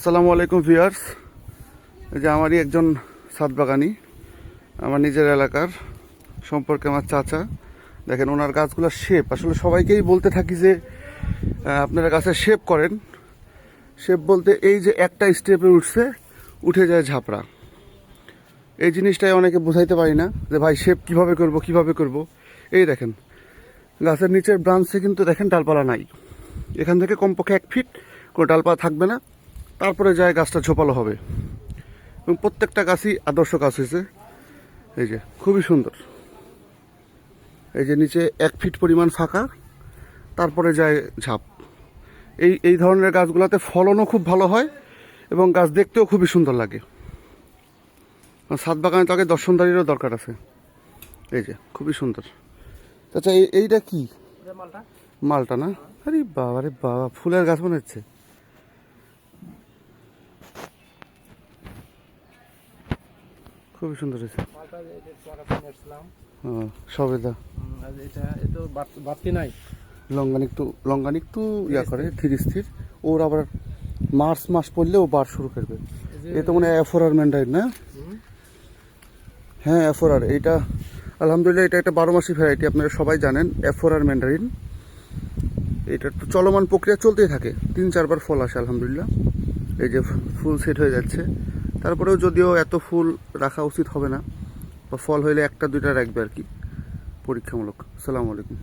আসসালামু আলাইকুম ভিউয়ার্স। এই যে আমারই একজন ছাদ বাগানি, আমার নিজের এলাকার সম্পর্কে আমার চাচা। দেখেন ওনার গাছগুলোর শেপ, আসলে সবাইকেই বলতে থাকি যে আপনারা গাছের শেপ করেন। শেপ বলতে এই যে একটা স্টেপে উঠছে, উঠে যায় ঝাপড়া। এই জিনিসটাই অনেকে বোঝাইতে পারি না যে ভাই শেপ কিভাবে করব। এই দেখেন গাছের নিচের ব্রাঞ্চে কিন্তু দেখেন ডালপালা নাই, এখান থেকে কমপক্ষে 1 ফিট কোনো ডালপালা থাকবে না, তারপরে যায় গাছটা ঝোপালো হবে। এবং প্রত্যেকটা গাছই আদর্শ গাছ হয়েছে। এই যে খুবই সুন্দর, এই যে নিচে 1 ফিট পরিমাণ ফাঁকা, তারপরে যায় ঝাপ। এই ধরনের গাছগুলোতে ফলনও খুব ভালো হয় এবং গাছ দেখতেও খুবই সুন্দর লাগে। ছাদ বাগানে তো আগে দর্শনদারিরও দরকার আছে। এই যে খুবই সুন্দর। আচ্ছা এইটা কি? মালটা না? আরে বাবা রে বাবা, ফুলের গাছ মনে হচ্ছে। খুবই সুন্দর হয়েছে। সবেদা লঙ্গান একটু ইয়া করে ধীর স্থির। ওর আবার মার্চ মাস পড়লে ও বার শুরু করবে। এ তো মনে হয় অ্যাফোরার ম্যান্ডারিন না? হ্যাঁ অ্যাফোরার। এইটা আলহামদুলিল্লাহ এটা একটা 12 মাসি ভ্যারাইটি, আপনারা সবাই জানেন অ্যাফোরার ম্যান্ডারিন। এটা তো চলমান প্রক্রিয়া চলতেই থাকে, 3-4 বার ফল আসে আলহামদুলিল্লাহ। এই যে ফুল সেট হয়ে যাচ্ছে, তারপরেও যদিও এত ফুল রাখা উচিত হবে না, বা ফল হইলে 1-2টা রাখবে আর কি, পরীক্ষামূলক। আসসালামু আলাইকুম।